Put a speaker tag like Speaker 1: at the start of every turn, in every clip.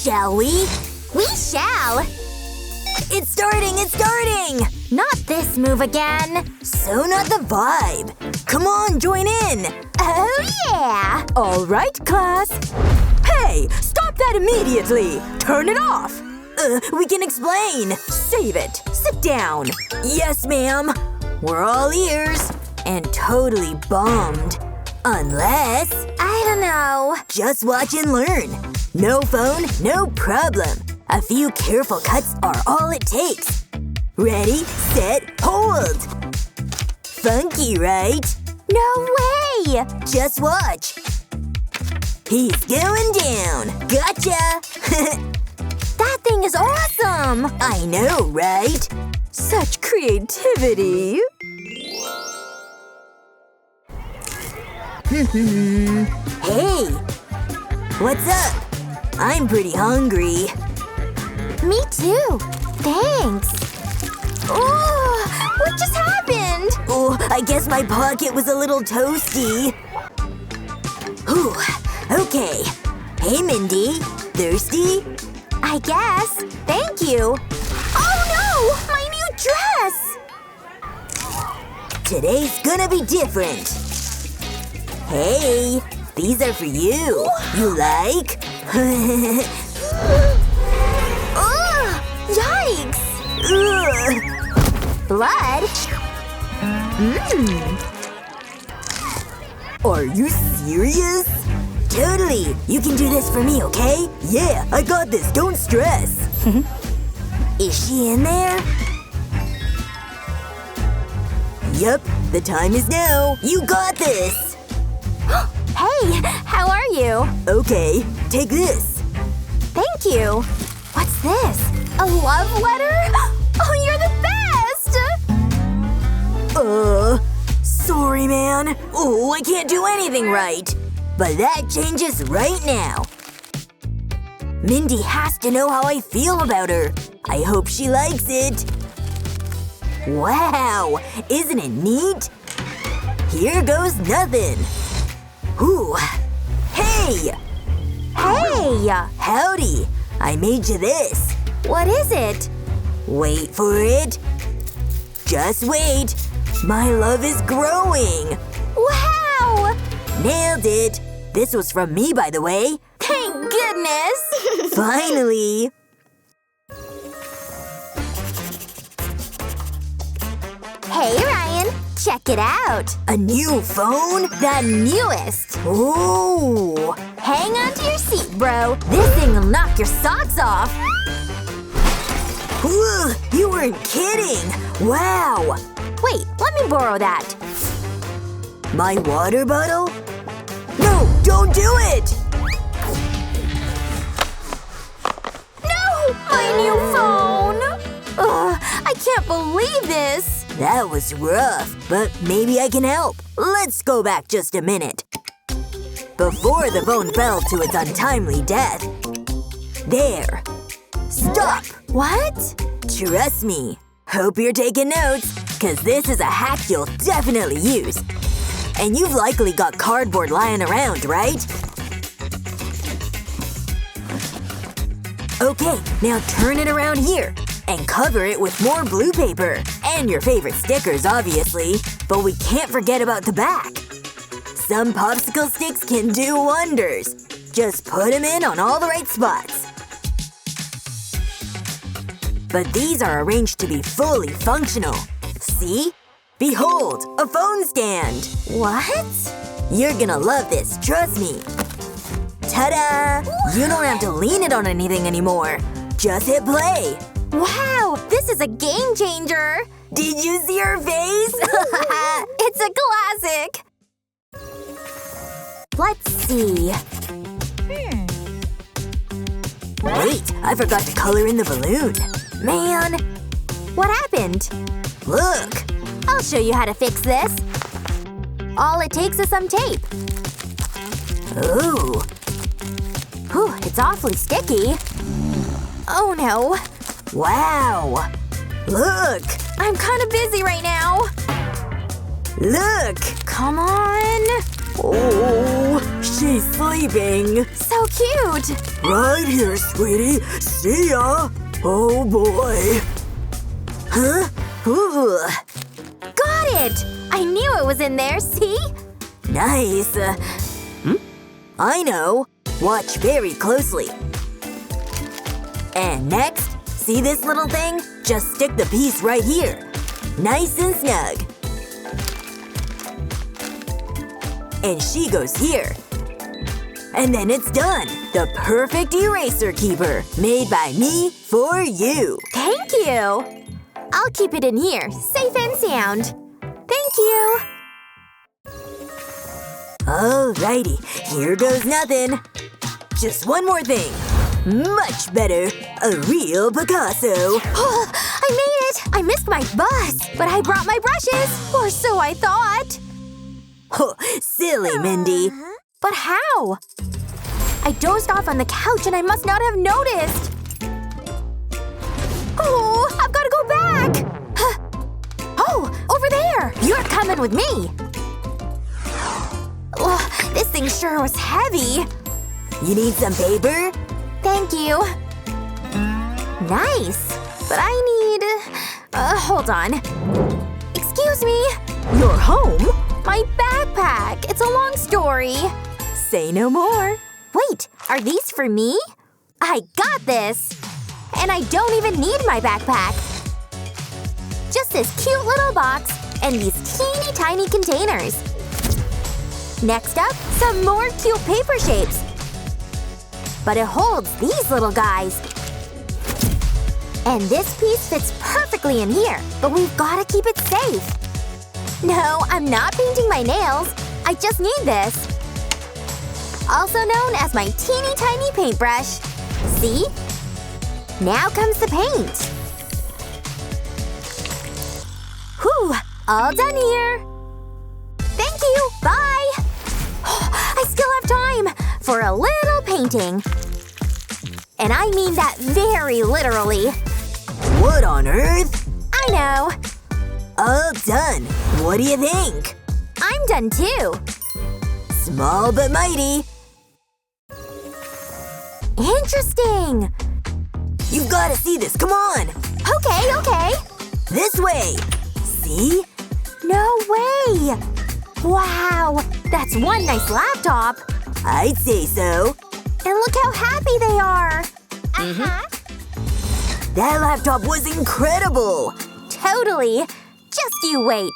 Speaker 1: shall we?
Speaker 2: We shall!
Speaker 1: It's starting!
Speaker 2: Not this move again!
Speaker 1: So not the vibe. Come on, join in!
Speaker 2: Oh yeah!
Speaker 1: Alright, class. Hey! Stop that immediately! Turn it off! We can explain. Save it. Sit down. Yes, ma'am. We're all ears. And totally bummed. Unless…
Speaker 2: I don't know.
Speaker 1: Just watch and learn. No phone, no problem. A few careful cuts are all it takes. Ready, set, hold! Funky, right?
Speaker 2: No way!
Speaker 1: Just watch. He's going down. Gotcha!
Speaker 2: That thing is awesome!
Speaker 1: I know, right? Such creativity. Hey! What's up? I'm pretty hungry.
Speaker 2: Me too. Thanks. Oh, what just happened?
Speaker 1: Oh, I guess my pocket was a little toasty. Whew. Okay. Hey, Mindy. Thirsty?
Speaker 2: I guess. Thank you. Oh no! My new dress!
Speaker 1: Today's gonna be different. Hey, these are for you. You like?
Speaker 2: Ugh! Yikes!
Speaker 1: Ugh.
Speaker 2: Blood?
Speaker 1: Are you serious? Totally. You can do this for me, okay? Yeah, I got this. Don't stress. Is she in there? Yup. The time is now. You got this.
Speaker 2: Hey, how are you?
Speaker 1: Okay. Take this.
Speaker 2: Thank you. What's this? A love letter? Oh, you're the best!
Speaker 1: Sorry, man. Oh, I can't do anything right. But that changes right now. Mindy has to know how I feel about her. I hope she likes it. Wow! Isn't it neat? Here goes nothing. Ooh. Hey!
Speaker 2: Hey!
Speaker 1: Howdy! I made you this.
Speaker 2: What is it?
Speaker 1: Wait for it. Just wait. My love is growing.
Speaker 2: Wow!
Speaker 1: Nailed it. This was from me, by the way.
Speaker 2: Thank goodness!
Speaker 1: Finally.
Speaker 2: Hey, Ryan. Check it out.
Speaker 1: A new phone?
Speaker 2: The newest.
Speaker 1: Oh.
Speaker 2: Hang on to your seat, bro. This thing will knock your socks off.
Speaker 1: Whoa, you weren't kidding. Wow.
Speaker 2: Wait, let me borrow that.
Speaker 1: My water bottle? No, don't do it!
Speaker 2: No! My new phone! Ugh, I can't believe this!
Speaker 1: That was rough, but maybe I can help. Let's go back just a minute. Before the phone fell to its untimely death. There. Stop!
Speaker 2: What?
Speaker 1: Trust me. Hope you're taking notes, cause this is a hack you'll definitely use. And you've likely got cardboard lying around, right? Okay, now turn it around here. And cover it with more blue paper. And your favorite stickers, obviously. But we can't forget about the back. Some popsicle sticks can do wonders. Just put them in on all the right spots. But these are arranged to be fully functional. See? Behold, a phone stand!
Speaker 2: What?
Speaker 1: You're gonna love this, trust me. Ta-da! You don't have to lean it on anything anymore. Just hit play.
Speaker 2: Wow, this is a game changer!
Speaker 1: Did you see her face?
Speaker 2: It's a classic! Let's see.
Speaker 1: Wait, I forgot to color in the balloon.
Speaker 2: Man. What happened?
Speaker 1: Look.
Speaker 2: I'll show you how to fix this. All it takes is some tape.
Speaker 1: Ooh.
Speaker 2: Whew, it's awfully sticky. Oh no.
Speaker 1: Wow. Look.
Speaker 2: I'm kinda busy right now.
Speaker 1: Look.
Speaker 2: Come on.
Speaker 1: Oh. She's sleeping.
Speaker 2: So cute!
Speaker 1: Right here, sweetie. See ya. Oh boy. Huh? Ooh.
Speaker 2: Got it! I knew it was in there, see?
Speaker 1: Nice. I know. Watch very closely. And next, see this little thing? Just stick the piece right here. Nice and snug. And she goes here. And then it's done! The perfect eraser keeper, made by me for you!
Speaker 2: Thank you! I'll keep it in here, safe and sound. Thank you!
Speaker 1: Alrighty, here goes nothing. Just one more thing. Much better. A real Picasso.
Speaker 2: I made it! I missed my bus, but I brought my brushes! Or so I thought.
Speaker 1: Oh, silly Mindy.
Speaker 2: But how? I dozed off on the couch and I must not have noticed! Oh, I've gotta go back! Oh, over there! You're coming with me! Ugh, this thing sure was heavy.
Speaker 1: You need some paper?
Speaker 2: Thank you. Nice. But I need… hold on. Excuse me?
Speaker 1: You're home?
Speaker 2: My backpack! It's a long story.
Speaker 1: Say no more.
Speaker 2: Wait, are these for me? I got this! And I don't even need my backpack. Just this cute little box and these teeny tiny containers. Next up, some more cute paper shapes. But it holds these little guys. And this piece fits perfectly in here, but we've gotta keep it safe. No, I'm not painting my nails. I just need this. Also known as my teeny tiny paintbrush. See? Now comes the paint. Whew! All done here. Thank you! Bye! I still have time for a little painting. And I mean that very literally.
Speaker 1: What on earth?
Speaker 2: I know.
Speaker 1: All done. What do you think?
Speaker 2: I'm done too.
Speaker 1: Small but mighty.
Speaker 2: Interesting.
Speaker 1: You've gotta see this. Come on.
Speaker 2: Okay.
Speaker 1: This way. See?
Speaker 2: No way! Wow! That's one nice laptop!
Speaker 1: I'd say so.
Speaker 2: And look how happy they are!
Speaker 1: That laptop was incredible!
Speaker 2: Totally! Just you wait!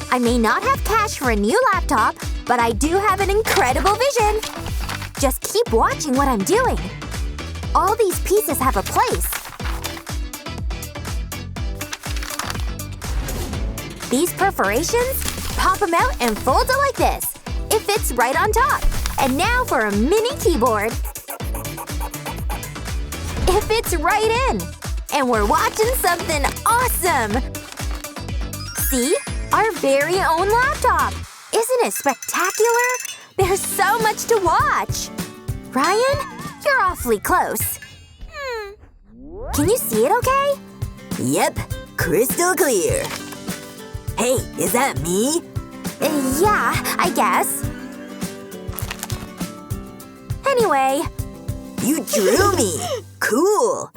Speaker 2: I may not have cash for a new laptop, but I do have an incredible vision! Just keep watching what I'm doing. All these pieces have a place. These perforations? Pop them out and fold it like this. It fits right on top. And now for a mini keyboard. It fits right in. And we're watching something awesome! See? Our very own laptop! Isn't it spectacular? There's so much to watch! Ryan? You're awfully close. Can you see it okay?
Speaker 1: Yep. Crystal clear. Hey, is that me?
Speaker 2: Yeah, I guess. Anyway.
Speaker 1: You drew me! Cool!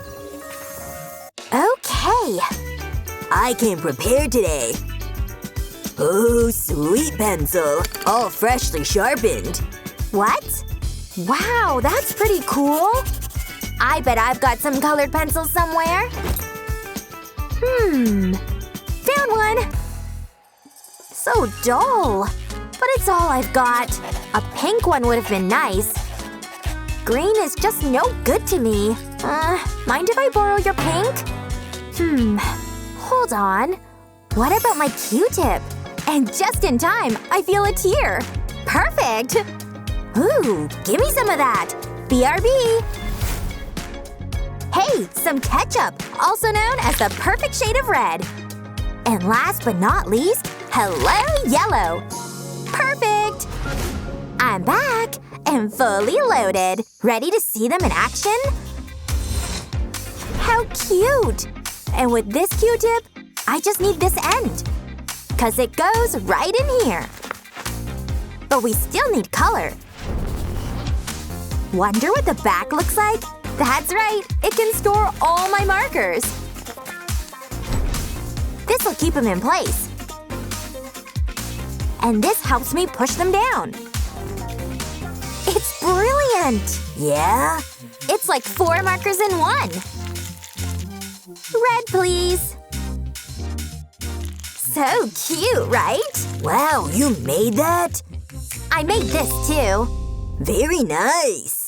Speaker 2: Okay.
Speaker 1: I came prepared today. Oh, sweet pencil. All freshly sharpened.
Speaker 2: What? Wow, that's pretty cool. I bet I've got some colored pencils somewhere. Found one! So dull. But it's all I've got. A pink one would have been nice. Green is just no good to me. Mind if I borrow your pink? Hold on. What about my Q-tip? And just in time, I feel a tear. Perfect! Ooh, give me some of that. BRB! Hey, some ketchup, also known as the perfect shade of red. And last but not least, hello, yellow. Perfect! I'm back and fully loaded. Ready to see them in action? How cute! And with this Q-tip, I just need this end. 'Cause it goes right in here. But we still need color. Wonder what the back looks like? That's right, it can store all my markers. This'll keep them in place. And this helps me push them down. It's brilliant!
Speaker 1: Yeah?
Speaker 2: It's like 4 markers in one. Red, please. So cute, right?
Speaker 1: Wow, you made that?
Speaker 2: I made this too.
Speaker 1: Very nice.